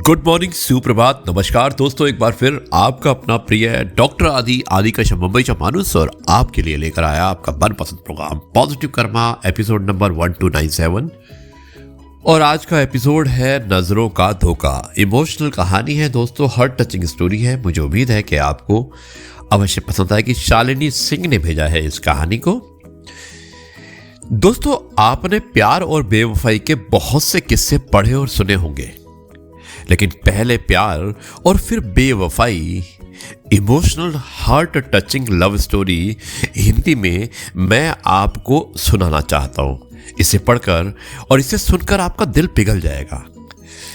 Good morning, सुप्रभात, नमस्कार दोस्तों। एक बार फिर आपका अपना प्रिय डॉक्टर आदि का मुंबईचा माणूस और आपके लिए लेकर आया आपका मनपसंद program positive karma episode number 1297। और आज का एपिसोड है नजरों का धोखा। इमोशनल कहानी है दोस्तों, हार्ट टचिंग स्टोरी है। मुझे उम्मीद है कि आपको अवश्य पसंद आएगी। शालिनी सिंह ने भेजा है इस कहानी को। दोस्तों, आपने प्यार और बेवफाई के बहुत से किस्से पढ़े और सुने होंगे, लेकिन पहले प्यार और फिर बेवफाई, emotional heart touching love story Hindi में मैं आपको सुनाना चाहता हूं। इसे पढ़कर और इसे सुनकर आपका दिल पिघल जाएगा।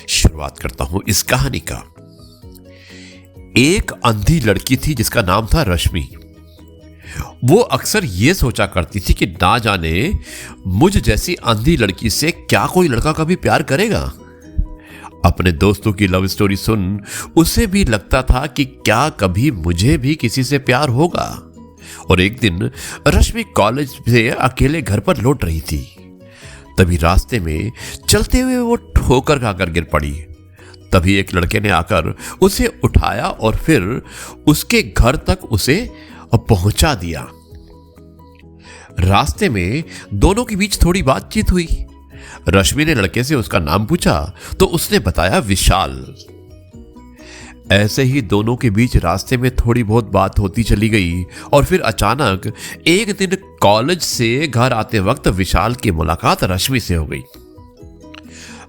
शुरुआत करता हूं इस कहानी का। एक अंधी लड़की थी जिसका नाम था रश्मि। वो अक्सर ये सोचा करती थी कि ना जाने मुझ जैसी अंधी लड़की से क्या कोई लड़का कभी प्यार करेगा। अपने दोस्तों की लव स्टोरी सुन उसे भी लगता था कि क्या कभी मुझे भी किसी से प्यार होगा। और एक दिन रश्मि कॉलेज से अकेले घर पर लौट रही थी। तभी रास्ते में चलते हुए वो ठोकर खाकर गिर पड़ी। तभी एक लड़के ने आकर उसे उठाया और फिर उसके घर तक उसे पहुंचा दिया। रास्ते में दोनों के बीच थोड़ी बातचीत हुई। रश्मि ने लड़के से उसका नाम पूछा तो उसने बताया विशाल। ऐसे ही दोनों के बीच रास्ते में थोड़ी बहुत बात होती चली गई और फिर अचानक एक दिन कॉलेज से घर आते वक्त विशाल की मुलाकात रश्मि से हो गई।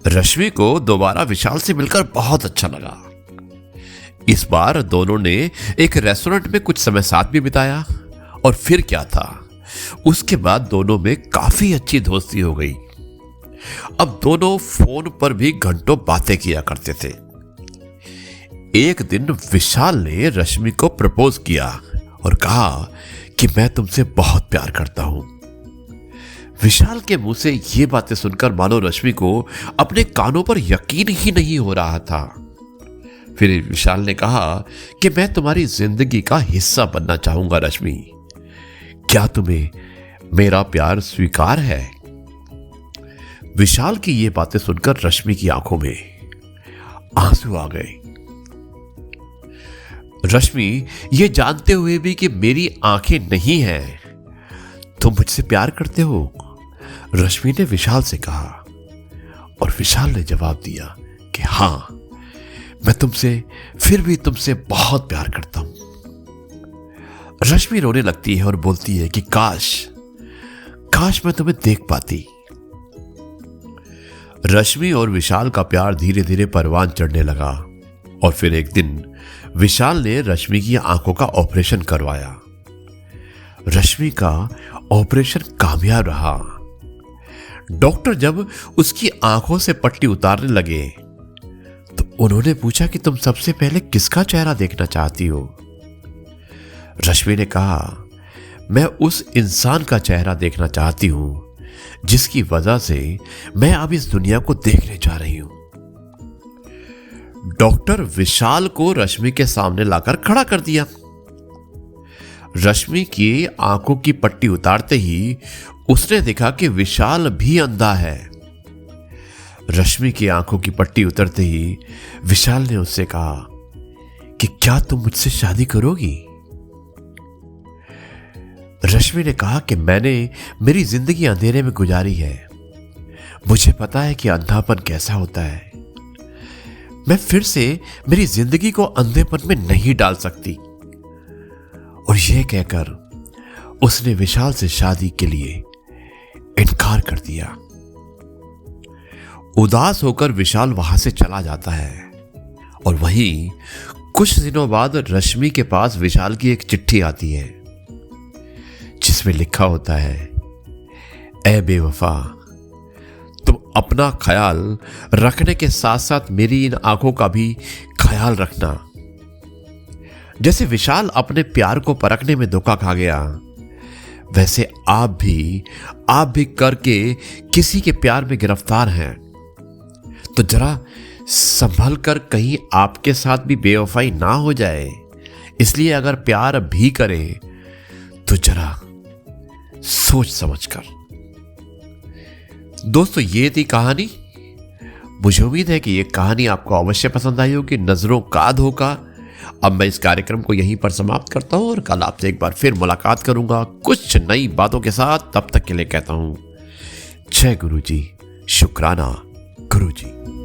रश्मि को दोबारा विशाल से मिलकर बहुत अच्छा लगा। इस बार दोनों ने एक रेस्टोरेंट में कुछ समय साथ भी बिताया। और फिर क्या था, उसके बाद दोनों में काफी अच्छी दोस्ती हो गई। अब दोनों फोन पर भी घंटों बातें किया करते थे। एक दिन विशाल ने रश्मि को प्रपोज किया और कहा कि मैं तुमसे बहुत प्यार करता हूं। विशाल के मुंह से ये बातें सुनकर मानो रश्मि को अपने कानों पर यकीन ही नहीं हो रहा था। फिर विशाल ने कहा कि मैं तुम्हारी जिंदगी का हिस्सा बनना चाहूंगा रश्मि, क्या तुम्हें मेरा प्यार स्वीकार है? विशाल की ये बातें सुनकर रश्मि की आंखों में आंसू आ गए। रश्मि ये जानते हुए भी कि मेरी आंखें नहीं हैं, तुम मुझसे प्यार करते हो? रश्मि ने विशाल से कहा। और विशाल ने जवाब दिया कि हां, मैं फिर भी तुमसे बहुत प्यार करता हूं। रश्मि रोने लगती है और बोलती है कि काश मैं तुम्हें देख पाती। रश्मि और विशाल का प्यार धीरे धीरे परवान चढ़ने लगा। और फिर एक दिन विशाल ने रश्मि की आंखों का ऑपरेशन करवाया। रश्मि का ऑपरेशन कामयाब रहा। डॉक्टर जब उसकी आंखों से पट्टी उतारने लगे तो उन्होंने पूछा कि तुम सबसे पहले किसका चेहरा देखना चाहती हो? रश्मि ने कहा, मैं उस इंसान का चेहरा देखना चाहती हूं जिसकी वजह से मैं अब इस दुनिया को देखने जा रही हूं। डॉक्टर विशाल को रश्मि के सामने लाकर खड़ा कर दिया। रश्मि की आंखों की पट्टी उतारते ही उसने देखा कि विशाल भी अंधा है। रश्मि की आंखों की पट्टी उतरते ही विशाल ने उससे कहा कि क्या तुम मुझसे शादी करोगी? रश्मि ने कहा कि मैंने मेरी जिंदगी अंधेरे में गुजारी है, मुझे पता है कि अंधापन कैसा होता है। मैं फिर से मेरी जिंदगी को अंधेपन में नहीं डाल सकती। और यह कहकर उसने विशाल से शादी के लिए इनकार कर दिया। उदास होकर विशाल वहां से चला जाता है। और वहीं कुछ दिनों बाद रश्मि के पास विशाल की एक चिट्ठी आती है जिसमें लिखा होता है, ऐ बेवफा, तुम अपना ख्याल रखने के साथ साथ मेरी इन आंखों का भी ख्याल रखना। जैसे विशाल अपने प्यार को परखने में धोखा खा गया, वैसे आप भी करके किसी के प्यार में गिरफ्तार हैं। तो जरा संभल कर कहीं आपके साथ भी बेवफाई ना हो जाए। इसलिए अगर प्यार भी करें तो जरा सोच समझ कर। दोस्तों, ये थी कहानी। मुझे उम्मीद है कि ये कहानी आपको अवश्य पसंद आई होगी। नजरों का धोखा। अब मैं इस कार्यक्रम को यहीं पर समाप्त करता हूं और कल आपसे एक बार फिर मुलाकात करूंगा कुछ नई बातों के साथ। तब तक के लिए कहता हूं जय गुरु जी, शुक्राना गुरु जी।